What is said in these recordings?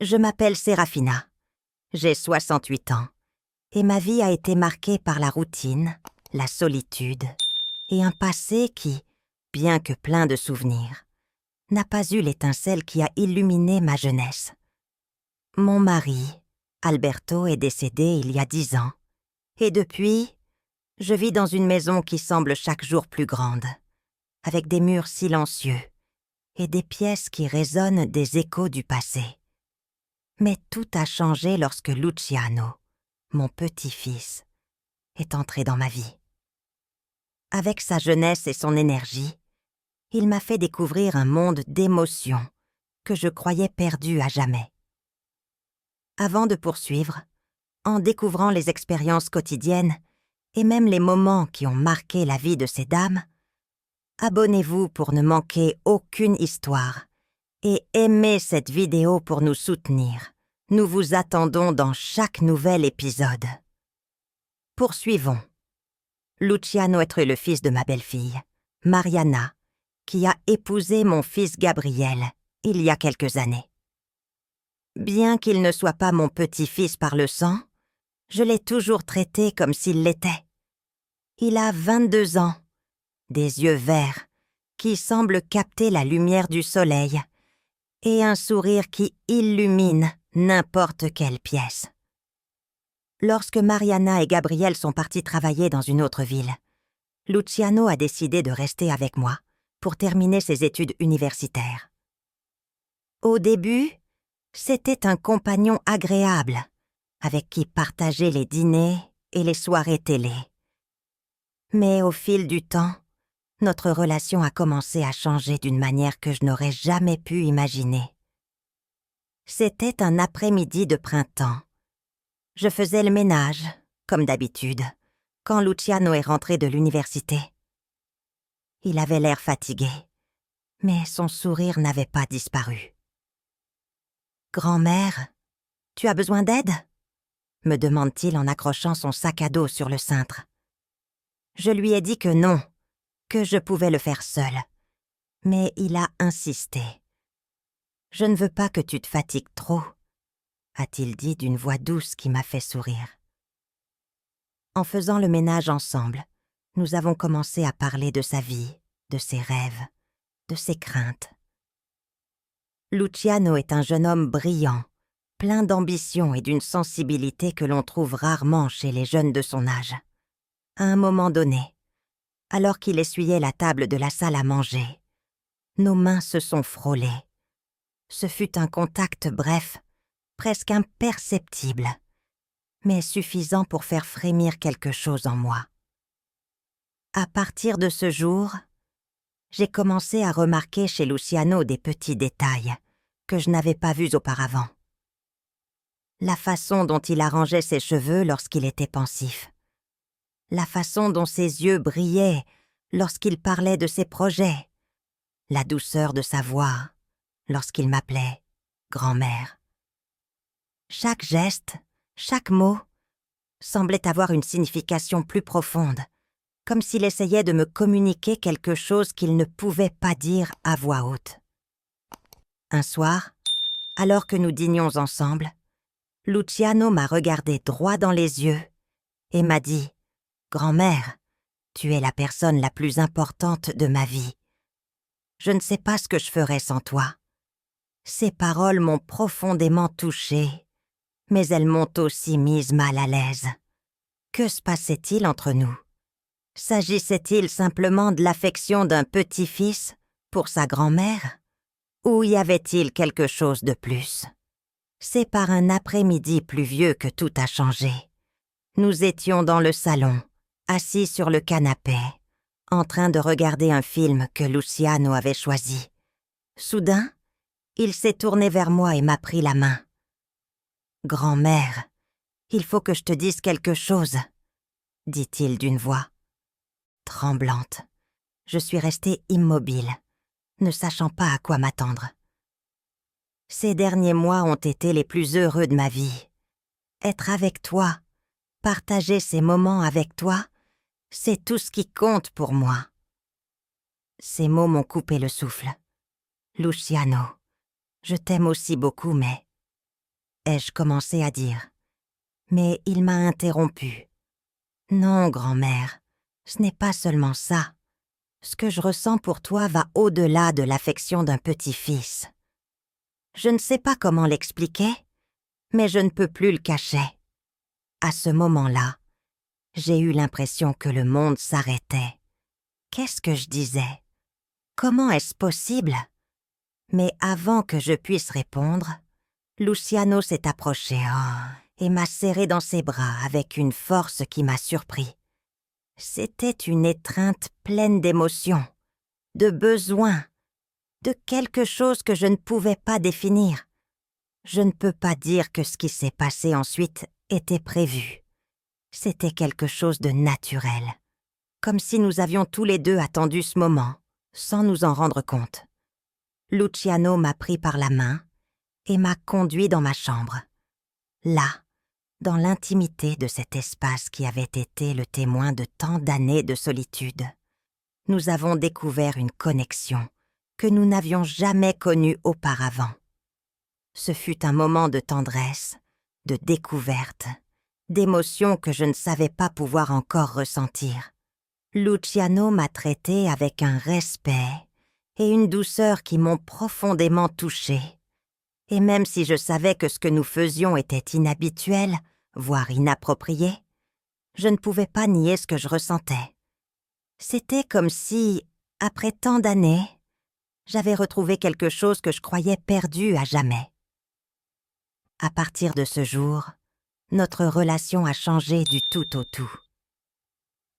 Je m'appelle Serafina. J'ai 68 ans. Et ma vie a été marquée par la routine, la solitude et un passé qui, bien que plein de souvenirs, n'a pas eu l'étincelle qui a illuminé ma jeunesse. Mon mari, Alberto, est décédé il y a 10 ans. Et depuis, je vis dans une maison qui semble chaque jour plus grande, avec des murs silencieux et des pièces qui résonnent des échos du passé. Mais tout a changé lorsque Luciano, mon petit-fils, est entré dans ma vie. Avec sa jeunesse et son énergie, il m'a fait découvrir un monde d'émotions que je croyais perdu à jamais. Avant de poursuivre, en découvrant les expériences quotidiennes et même les moments qui ont marqué la vie de ces dames, abonnez-vous pour ne manquer aucune histoire et aimez cette vidéo pour nous soutenir. Nous vous attendons dans chaque nouvel épisode. Poursuivons. Luciano est le fils de ma belle-fille, Mariana, qui a épousé mon fils Gabriel il y a quelques années. Bien qu'il ne soit pas mon petit-fils par le sang, je l'ai toujours traité comme s'il l'était. Il a 22 ans, des yeux verts qui semblent capter la lumière du soleil et un sourire qui illumine n'importe quelle pièce. Lorsque Mariana et Gabriel sont partis travailler dans une autre ville, Luciano a décidé de rester avec moi pour terminer ses études universitaires. Au début, c'était un compagnon agréable, avec qui partager les dîners et les soirées télé. Mais au fil du temps, notre relation a commencé à changer d'une manière que je n'aurais jamais pu imaginer. C'était un après-midi de printemps. Je faisais le ménage, comme d'habitude, quand Luciano est rentré de l'université. Il avait l'air fatigué, mais son sourire n'avait pas disparu. « Grand-mère, tu as besoin d'aide ?» me demande-t-il en accrochant son sac à dos sur le cintre. Je lui ai dit que non, que je pouvais le faire seul. Mais il a insisté. « Je ne veux pas que tu te fatigues trop, » a-t-il dit d'une voix douce qui m'a fait sourire. En faisant le ménage ensemble, nous avons commencé à parler de sa vie, de ses rêves, de ses craintes. Luciano est un jeune homme brillant, plein d'ambition et d'une sensibilité que l'on trouve rarement chez les jeunes de son âge. À un moment donné, alors qu'il essuyait la table de la salle à manger, nos mains se sont frôlées. Ce fut un contact bref, presque imperceptible, mais suffisant pour faire frémir quelque chose en moi. À partir de ce jour, j'ai commencé à remarquer chez Luciano des petits détails que je n'avais pas vus auparavant. La façon dont il arrangeait ses cheveux lorsqu'il était pensif. La façon dont ses yeux brillaient lorsqu'il parlait de ses projets. La douceur de sa voix lorsqu'il m'appelait grand-mère. Chaque geste, chaque mot semblait avoir une signification plus profonde, comme s'il essayait de me communiquer quelque chose qu'il ne pouvait pas dire à voix haute. Un soir, alors que nous dînions ensemble, Luciano m'a regardé droit dans les yeux et m'a dit « Grand-mère, tu es la personne la plus importante de ma vie. Je ne sais pas ce que je ferais sans toi. » Ces paroles m'ont profondément touchée, mais elles m'ont aussi mise mal à l'aise. Que se passait-il entre nous? S'agissait-il simplement de l'affection d'un petit-fils pour sa grand-mère? Ou y avait-il quelque chose de plus? C'est par un après-midi pluvieux que tout a changé. Nous étions dans le salon, assis sur le canapé, en train de regarder un film que Luciano avait choisi. Soudain, il s'est tourné vers moi et m'a pris la main. « Grand-mère, il faut que je te dise quelque chose, » dit-il d'une voix tremblante. Je suis restée immobile, ne sachant pas à quoi m'attendre. Ces derniers mois ont été les plus heureux de ma vie. Être avec toi, partager ces moments avec toi, c'est tout ce qui compte pour moi. Ces mots m'ont coupé le souffle. Luciano, je t'aime aussi beaucoup, mais ai-je commencé à dire. Mais il m'a interrompue. Non, grand-mère, ce n'est pas seulement ça. Ce que je ressens pour toi va au-delà de l'affection d'un petit-fils. Je ne sais pas comment l'expliquer, mais je ne peux plus le cacher. À ce moment-là, j'ai eu l'impression que le monde s'arrêtait. Qu'est-ce que je disais? Comment est-ce possible? Mais avant que je puisse répondre, Luciano s'est approché et m'a serré dans ses bras avec une force qui m'a surpris. C'était une étreinte pleine d'émotions, de besoin, de quelque chose que je ne pouvais pas définir. Je ne peux pas dire que ce qui s'est passé ensuite était prévu. C'était quelque chose de naturel, comme si nous avions tous les deux attendu ce moment, sans nous en rendre compte. Luciano m'a pris par la main et m'a conduit dans ma chambre. Là, dans l'intimité de cet espace qui avait été le témoin de tant d'années de solitude, nous avons découvert une connexion que nous n'avions jamais connue auparavant. Ce fut un moment de tendresse, de découverte, d'émotions que je ne savais pas pouvoir encore ressentir. Luciano m'a traité avec un respect et une douceur qui m'ont profondément touchée. Et même si je savais que ce que nous faisions était inhabituel, voire inapproprié, je ne pouvais pas nier ce que je ressentais. C'était comme si, après tant d'années, j'avais retrouvé quelque chose que je croyais perdu à jamais. À partir de ce jour, notre relation a changé du tout au tout.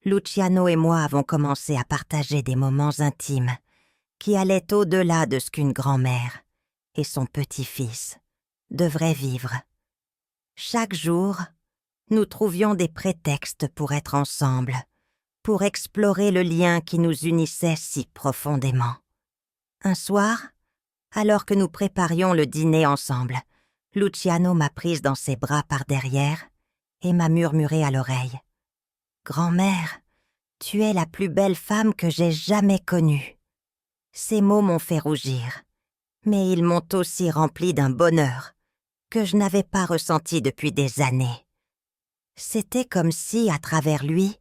Luciano et moi avons commencé à partager des moments intimes qui allaient au-delà de ce qu'une grand-mère et son petit-fils devraient vivre. Chaque jour, nous trouvions des prétextes pour être ensemble, pour explorer le lien qui nous unissait si profondément. Un soir, alors que nous préparions le dîner ensemble, Luciano m'a prise dans ses bras par derrière et m'a murmuré à l'oreille. « Grand-mère, tu es la plus belle femme que j'ai jamais connue. » Ces mots m'ont fait rougir, mais ils m'ont aussi rempli d'un bonheur que je n'avais pas ressenti depuis des années. C'était comme si, à travers lui,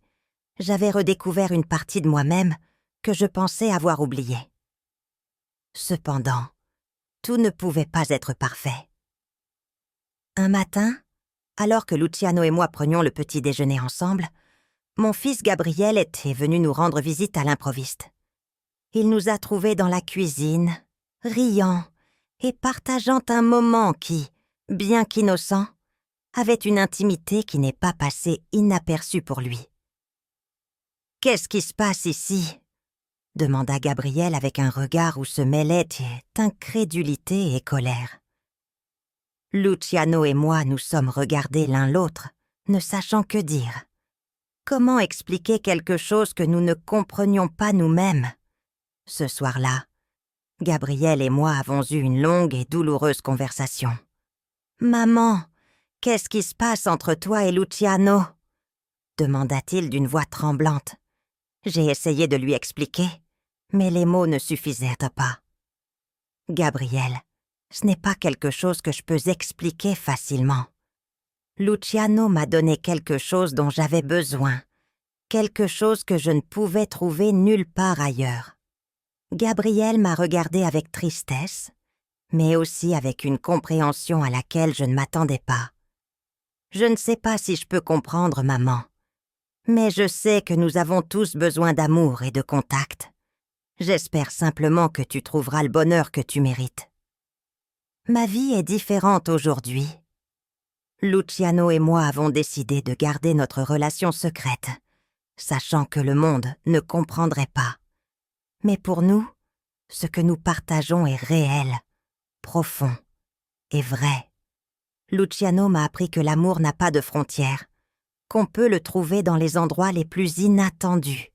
j'avais redécouvert une partie de moi-même que je pensais avoir oubliée. Cependant, tout ne pouvait pas être parfait. Un matin, alors que Luciano et moi prenions le petit déjeuner ensemble, mon fils Gabriel était venu nous rendre visite à l'improviste. Il nous a trouvés dans la cuisine, riant et partageant un moment qui, bien qu'innocent, avait une intimité qui n'est pas passée inaperçue pour lui. « Qu'est-ce qui se passe ici ?» demanda Gabriel avec un regard où se mêlaient incrédulité et colère. Luciano et moi nous sommes regardés l'un l'autre, ne sachant que dire. Comment expliquer quelque chose que nous ne comprenions pas nous-mêmes? Ce soir-là, Gabriel et moi avons eu une longue et douloureuse conversation. « Maman, qu'est-ce qui se passe entre toi et Luciano ?» demanda-t-il d'une voix tremblante. J'ai essayé de lui expliquer, mais les mots ne suffisaient pas. « Gabriel, ce n'est pas quelque chose que je peux expliquer facilement. Luciano m'a donné quelque chose dont j'avais besoin, quelque chose que je ne pouvais trouver nulle part ailleurs. » Gabriel m'a regardé avec tristesse, mais aussi avec une compréhension à laquelle je ne m'attendais pas. « Je ne sais pas si je peux comprendre, maman, mais je sais que nous avons tous besoin d'amour et de contact. J'espère simplement que tu trouveras le bonheur que tu mérites. » Ma vie est différente aujourd'hui. Luciano et moi avons décidé de garder notre relation secrète, sachant que le monde ne comprendrait pas. Mais pour nous, ce que nous partageons est réel, profond et vrai. Luciano m'a appris que l'amour n'a pas de frontières, qu'on peut le trouver dans les endroits les plus inattendus.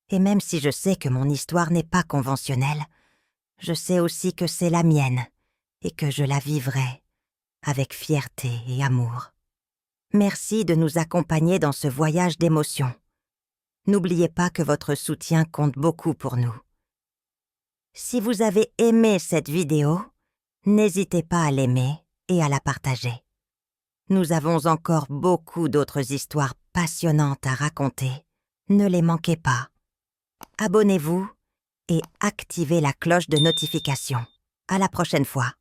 Et même si je sais que mon histoire n'est pas conventionnelle, je sais aussi que c'est la mienne et que je la vivrai avec fierté et amour. Merci de nous accompagner dans ce voyage d'émotions. N'oubliez pas que votre soutien compte beaucoup pour nous. Si vous avez aimé cette vidéo, n'hésitez pas à l'aimer et à la partager. Nous avons encore beaucoup d'autres histoires passionnantes à raconter. Ne les manquez pas. Abonnez-vous et activez la cloche de notification. À la prochaine fois.